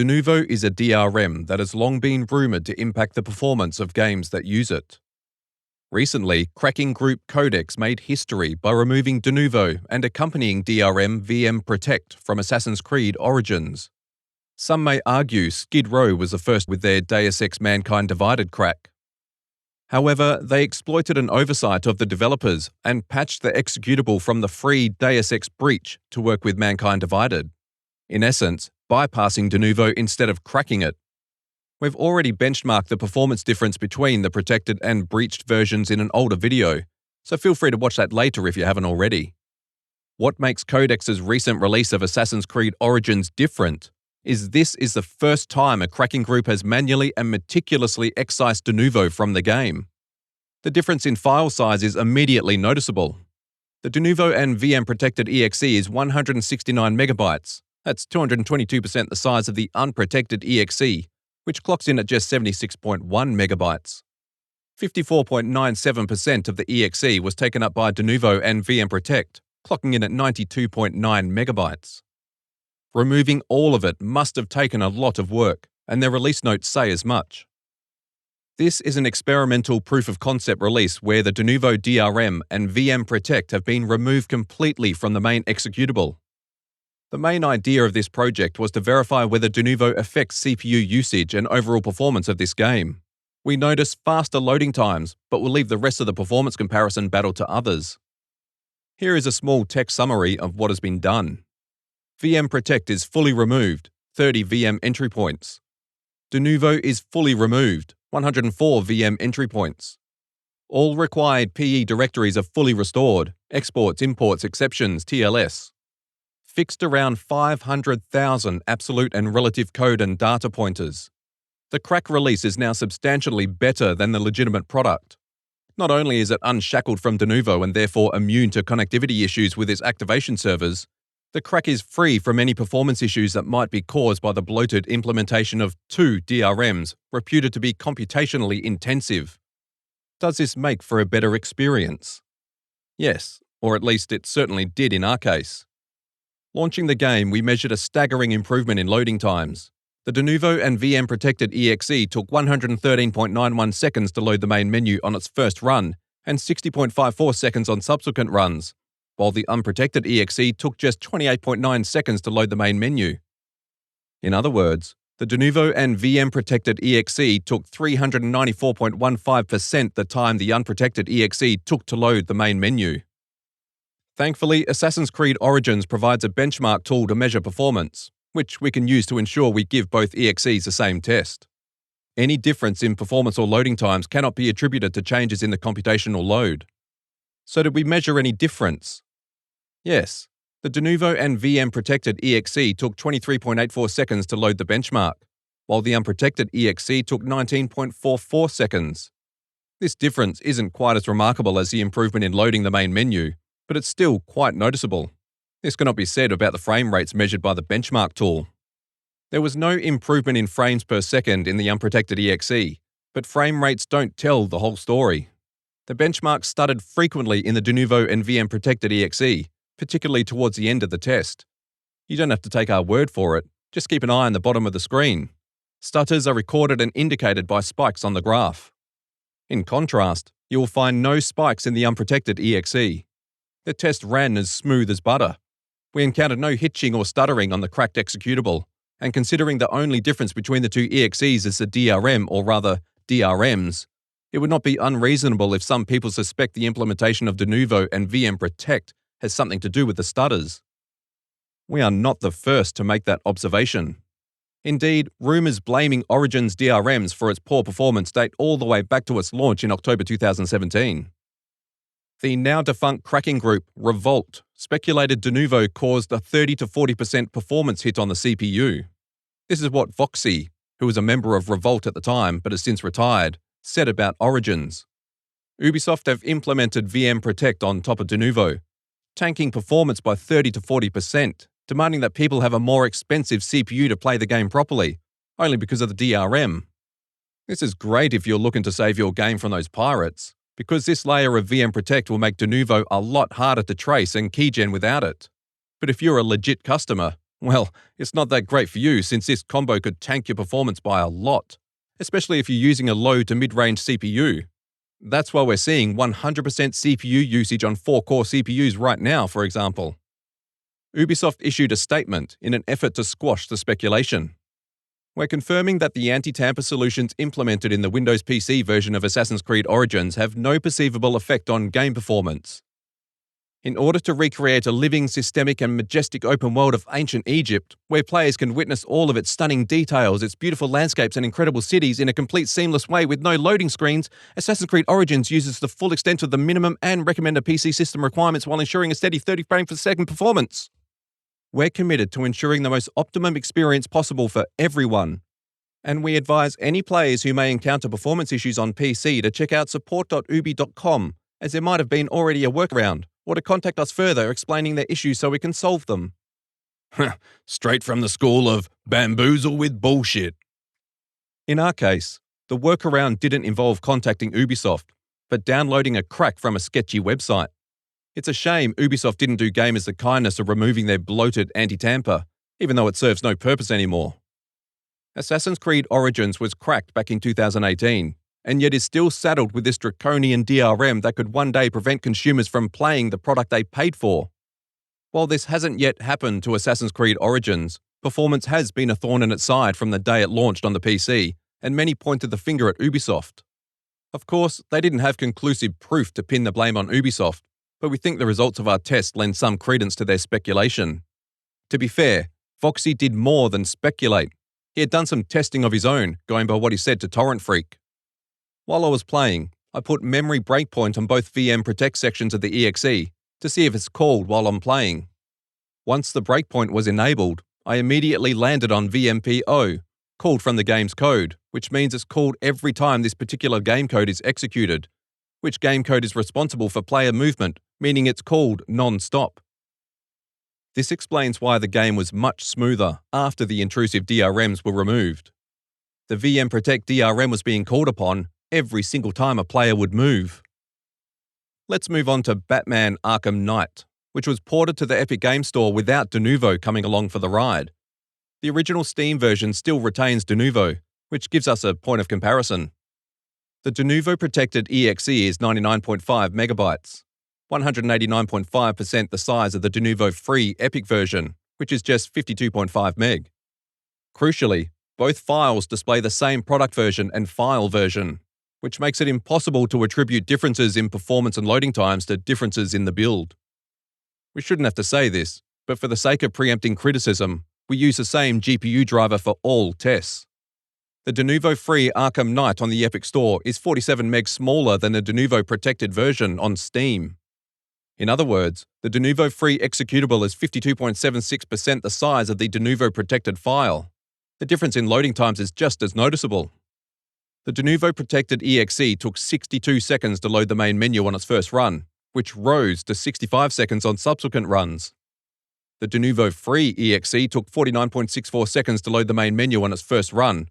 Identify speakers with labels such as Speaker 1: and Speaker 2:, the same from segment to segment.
Speaker 1: Denuvo is a DRM that has long been rumoured to impact the performance of games that use it. Recently, cracking group CODEX made history by removing Denuvo and accompanying DRM VM Protect from Assassin's Creed Origins. Some may argue Skid Row was the first with their Deus Ex Mankind Divided crack. However, they exploited an oversight of the developers and patched the executable from the free Deus Ex Breach to work with Mankind Divided, in essence, bypassing Denuvo instead of cracking it. We've already benchmarked the performance difference between the protected and breached versions in an older video, so feel free to watch that later if you haven't already. What makes CODEX's recent release of Assassin's Creed Origins different is this is the first time a cracking group has manually and meticulously excised Denuvo from the game. The difference in file size is immediately noticeable. The Denuvo and VM Protected exe is 169 megabytes. That's 222% the size of the unprotected exe, which clocks in at just 76.1 megabytes. 54.97% of the exe was taken up by Denuvo and VM Protect, clocking in at 92.9 megabytes. Removing all of it must have taken a lot of work, and their release notes say as much. This is an experimental proof of concept release where the Denuvo DRM and VM Protect have been removed completely from the main executable. The main idea of this project was to verify whether Denuvo affects CPU usage and overall performance of this game. We notice faster loading times, but we'll leave the rest of the performance comparison battle to others. Here is a small text summary of what has been done. VM Protect is fully removed, 30 VM entry points. Denuvo is fully removed, 104 VM entry points. All required PE directories are fully restored, exports, imports, exceptions, TLS. Fixed around 500,000 absolute and relative code and data pointers. The crack release is now substantially better than the legitimate product. Not only is it unshackled from Denuvo and therefore immune to connectivity issues with its activation servers, the crack is free from any performance issues that might be caused by the bloated implementation of two DRMs, reputed to be computationally intensive. Does this make for a better experience? Yes, or at least it certainly did in our case. Launching the game, we measured a staggering improvement in loading times. The Denuvo and VM Protected exe took 113.91 seconds to load the main menu on its first run, and 60.54 seconds on subsequent runs, while the unprotected exe took just 28.9 seconds to load the main menu. In other words, the Denuvo and VM Protected exe took 394.15% the time the unprotected exe took to load the main menu. Thankfully, Assassin's Creed Origins provides a benchmark tool to measure performance, which we can use to ensure we give both exes the same test. Any difference in performance or loading times cannot be attributed to changes in the computational load. So did we measure any difference? Yes, the Denuvo and VM Protected exe took 23.84 seconds to load the benchmark, while the unprotected exe took 19.44 seconds. This difference isn't quite as remarkable as the improvement in loading the main menu, but it's still quite noticeable. This cannot be said about the frame rates measured by the benchmark tool. There was no improvement in frames per second in the unprotected exe, but frame rates don't tell the whole story. The benchmark stuttered frequently in the Denuvo and VM Protected exe, particularly towards the end of the test. You don't have to take our word for it, just keep an eye on the bottom of the screen. Stutters are recorded and indicated by spikes on the graph. In contrast, you will find no spikes in the unprotected exe. The test ran as smooth as butter. We encountered no hitching or stuttering on the cracked executable, and considering the only difference between the two exes is the DRM, or rather, DRMs, it would not be unreasonable if some people suspect the implementation of Denuvo and VM Protect has something to do with the stutters. We are not the first to make that observation. Indeed, rumours blaming Origins DRMs for its poor performance date all the way back to its launch in October 2017. The now-defunct cracking group, Revolt, speculated Denuvo caused a 30 to 40% performance hit on the CPU. This is what Voxy, who was a member of Revolt at the time but has since retired, said about Origins. Ubisoft have implemented VM Protect on top of Denuvo, tanking performance by 30 to 40%, demanding that people have a more expensive CPU to play the game properly, only because of the DRM. This is great if you're looking to save your game from those pirates, because this layer of VM Protect will make Denuvo a lot harder to trace and keygen without it. But if you're a legit customer, Well, it's not that great for you since this combo could tank your performance by a lot, especially if you're using a low to mid-range CPU. That's why we're seeing 100% CPU usage on 4-core CPUs right now, for example. Ubisoft issued a statement in an effort to squash the speculation. We're confirming that the anti-tamper solutions implemented in the Windows PC version of Assassin's Creed Origins have no perceivable effect on game performance. In order to recreate a living, systemic and majestic open world of ancient Egypt, where players can witness all of its stunning details, its beautiful landscapes and incredible cities in a complete seamless way with no loading screens, Assassin's Creed Origins uses the full extent of the minimum and recommended PC system requirements while ensuring a steady 30 frames per second performance. We're committed to ensuring the most optimum experience possible for everyone, and we advise any players who may encounter performance issues on PC to check out support.ubi.com, as there might have been already a workaround, or to contact us further explaining their issues so we can solve them. Straight from the school of bamboozle with bullshit. In our case, the workaround didn't involve contacting Ubisoft, but downloading a crack from a sketchy website. It's a shame Ubisoft didn't do gamers the kindness of removing their bloated anti-tamper, even though it serves no purpose anymore. Assassin's Creed Origins was cracked back in 2018, and yet is still saddled with this draconian DRM that could one day prevent consumers from playing the product they paid for. While this hasn't yet happened to Assassin's Creed Origins, performance has been a thorn in its side from the day it launched on the PC, and many pointed the finger at Ubisoft. Of course, they didn't have conclusive proof to pin the blame on Ubisoft, but we think the results of our test lend some credence to their speculation. To be fair, Foxy did more than speculate. He had done some testing of his own, going by what he said to Torrent Freak. While I was playing, I put memory breakpoint on both VM Protect sections of the EXE to see if it's called while I'm playing. Once the breakpoint was enabled, I immediately landed on VMPO, called from the game's code, which means it's called every time this particular game code is executed, which game code is responsible for player movement, meaning it's called non-stop. This explains why the game was much smoother after the intrusive DRMs were removed. The VM Protect DRM was being called upon every single time a player would move. Let's move on to Batman Arkham Knight, which was ported to the Epic Games Store without Denuvo coming along for the ride. The original Steam version still retains Denuvo, which gives us a point of comparison. The Denuvo protected EXE is 99.5 megabytes, 189.5% the size of the Denuvo free Epic version, which is just 52.5 meg. Crucially, both files display the same product version and file version, which makes it impossible to attribute differences in performance and loading times to differences in the build. We shouldn't have to say this, but for the sake of preempting criticism, we use the same GPU driver for all tests. The Denuvo free Arkham Knight on the Epic Store is 47 meg smaller than the Denuvo protected version on Steam. In other words, the Denuvo free executable is 52.76% the size of the Denuvo protected file. The difference in loading times is just as noticeable. The Denuvo protected EXE took 62 seconds to load the main menu on its first run, which rose to 65 seconds on subsequent runs. The Denuvo free EXE took 49.64 seconds to load the main menu on its first run,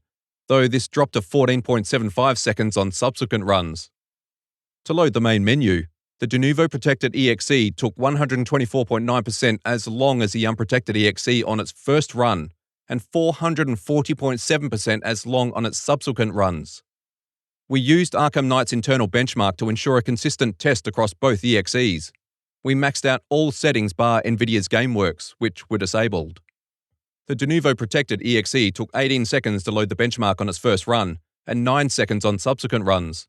Speaker 1: though this dropped to 14.75 seconds on subsequent runs. To load the main menu, the Denuvo protected EXE took 124.9% as long as the unprotected EXE on its first run, and 440.7% as long on its subsequent runs. We used Arkham Knight's internal benchmark to ensure a consistent test across both EXEs. We maxed out all settings bar NVIDIA's GameWorks, which were disabled. The Denuvo protected EXE took 18 seconds to load the benchmark on its first run, and 9 seconds on subsequent runs.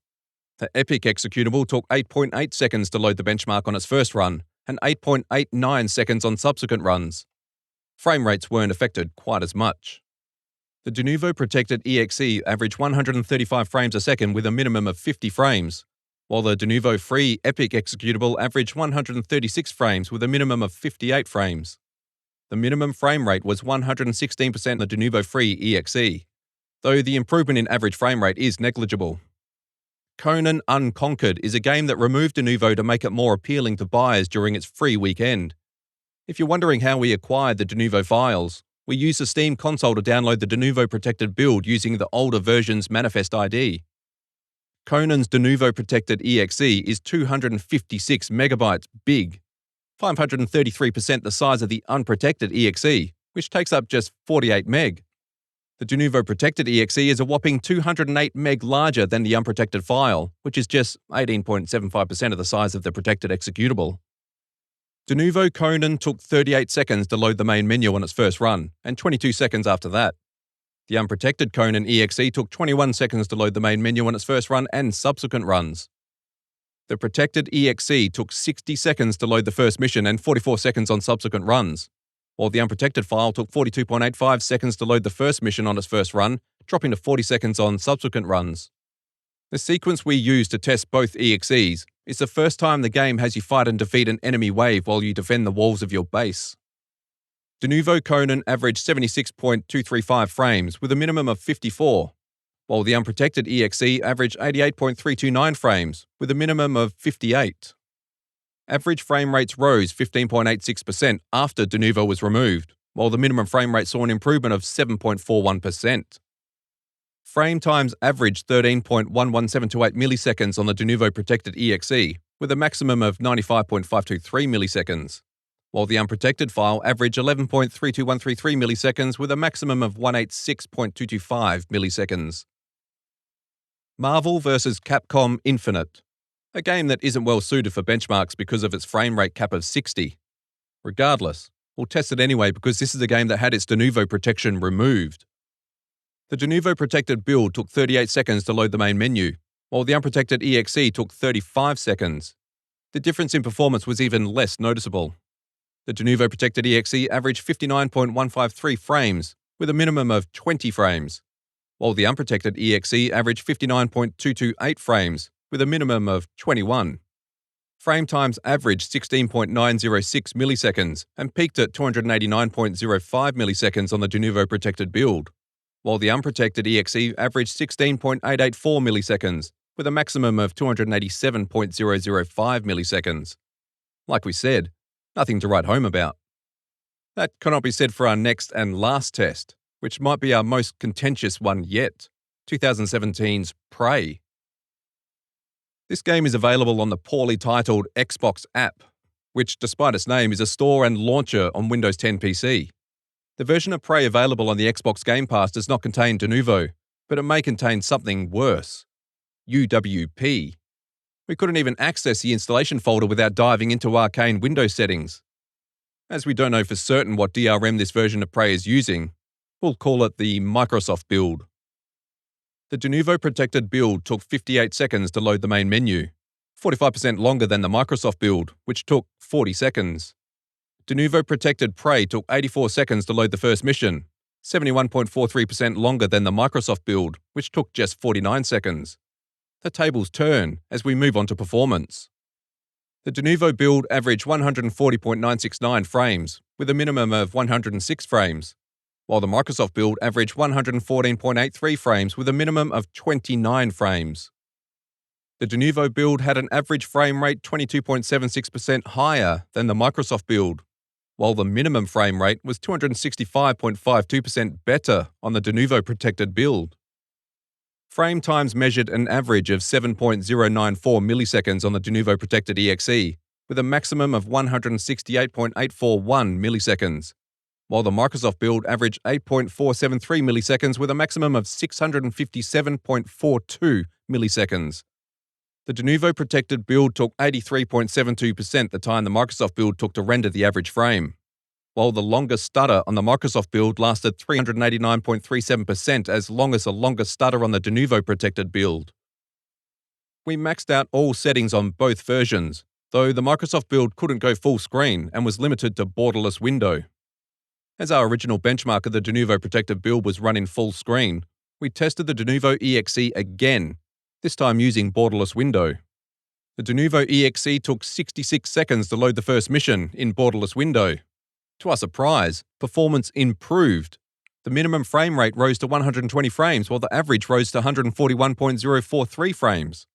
Speaker 1: The Epic executable took 8.8 seconds to load the benchmark on its first run, and 8.89 seconds on subsequent runs. Frame rates weren't affected quite as much. The Denuvo protected EXE averaged 135 frames a second with a minimum of 50 frames, while the Denuvo free Epic executable averaged 136 frames with a minimum of 58 frames. The minimum frame rate was 116% the Denuvo free EXE, though the improvement in average frame rate is negligible. Conan Unconquered is a game that removed Denuvo to make it more appealing to buyers during its free weekend. If you're wondering how we acquired the Denuvo files, we used the Steam console to download the Denuvo protected build using the older version's manifest ID. Conan's Denuvo protected EXE is 256 megabytes big, 533% the size of the unprotected EXE, which takes up just 48 meg. The Denuvo Protected exe is a whopping 208 meg larger than the unprotected file, which is just 18.75% of the size of the protected executable. Denuvo Conan took 38 seconds to load the main menu on its first run, and 22 seconds after that. The unprotected Conan exe took 21 seconds to load the main menu on its first run and subsequent runs. The protected exe took 60 seconds to load the first mission and 44 seconds on subsequent runs, while the unprotected file took 42.85 seconds to load the first mission on its first run, dropping to 40 seconds on subsequent runs. The sequence we use to test both exes is the first time the game has you fight and defeat an enemy wave while you defend the walls of your base. Denuvo Conan averaged 76.235 frames with a minimum of 54, while the unprotected exe averaged 88.329 frames with a minimum of 58. Average frame rates rose 15.86% after Denuvo was removed, while the minimum frame rate saw an improvement of 7.41%. Frame times averaged 13.11728 milliseconds on the Denuvo Protected exe, with a maximum of 95.523 milliseconds, while the unprotected file averaged 11.32133 milliseconds with a maximum of 186.225 milliseconds. Marvel vs. Capcom Infinite, a game that isn't well suited for benchmarks because of its frame rate cap of 60. Regardless, we'll test it anyway because this is a game that had its Denuvo protection removed. The Denuvo Protected build took 38 seconds to load the main menu, while the unprotected exe took 35 seconds. The difference in performance was even less noticeable. The Denuvo Protected exe averaged 59.153 frames, with a minimum of 20 frames, while the unprotected exe averaged 59.228 frames, with a minimum of 21. Frame times averaged 16.906 milliseconds and peaked at 289.05 milliseconds on the Denuvo Protected build, while the unprotected exe averaged 16.884 milliseconds, with a maximum of 287.005 milliseconds. Like we said, nothing to write home about. That cannot be said for our next and last test, which might be our most contentious one yet, 2017's Prey. This game is available on the poorly titled Xbox app, which, despite its name, is a store and launcher on Windows 10 PC. The version of Prey available on the Xbox Game Pass does not contain Denuvo, but it may contain something worse. UWP. We couldn't even access the installation folder without diving into arcane Windows settings. As we don't know for certain what DRM this version of Prey is using, we'll call it the Microsoft build. The Denuvo Protected build took 58 seconds to load the main menu, 45% longer than the Microsoft build, which took 40 seconds. Denuvo Protected Prey took 84 seconds to load the first mission, 71.43% longer than the Microsoft build, which took just 49 seconds. The tables turn as we move on to performance. The Denuvo build averaged 140.969 frames, with a minimum of 106 frames, while the Microsoft build averaged 114.83 frames with a minimum of 29 frames. The Denuvo build had an average frame rate 22.76% higher than the Microsoft build, while the minimum frame rate was 265.52% better on the Denuvo Protected build. Frame times measured an average of 7.094 milliseconds on the Denuvo Protected exe, with a maximum of 168.841 milliseconds, while the Microsoft build averaged 8.473 milliseconds with a maximum of 657.42 milliseconds. The Denuvo Protected build took 83.72% the time the Microsoft build took to render the average frame, while the longest stutter on the Microsoft build lasted 389.37% as long as the longest stutter on the Denuvo Protected build. We maxed out all settings on both versions, though the Microsoft build couldn't go full screen and was limited to borderless window. As our original benchmark of the Denuvo Protected build was run in full screen, we tested the Denuvo exe again, this time using borderless window. The Denuvo exe took 66 seconds to load the first mission in borderless window. To our surprise, performance improved. The minimum frame rate rose to 120 frames while the average rose to 141.043 frames.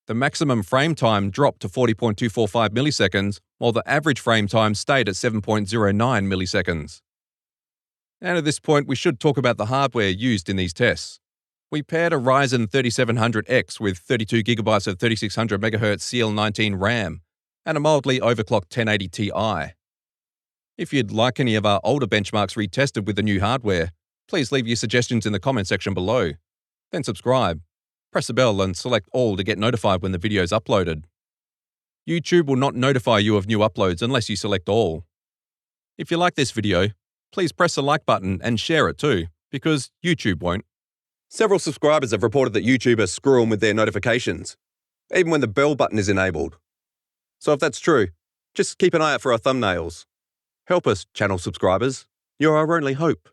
Speaker 1: The maximum frame time dropped to 40.245 milliseconds, while the average frame time stayed at 7.09 milliseconds. And at this point, we should talk about the hardware used in these tests. We paired a Ryzen 3700X with 32GB of 3600MHz CL19 RAM and a mildly overclocked 1080 Ti. If you'd like any of our older benchmarks retested with the new hardware, please leave your suggestions in the comment section below. Then subscribe, press the bell and select all to get notified when the video is uploaded. YouTube will not notify you of new uploads unless you select all. If you like this video, please press the like button and share it too, because YouTube won't. Several subscribers have reported that YouTube are screwing with their notifications, even when the bell button is enabled. So if that's true, just keep an eye out for our thumbnails. Help us, channel subscribers. You're our only hope.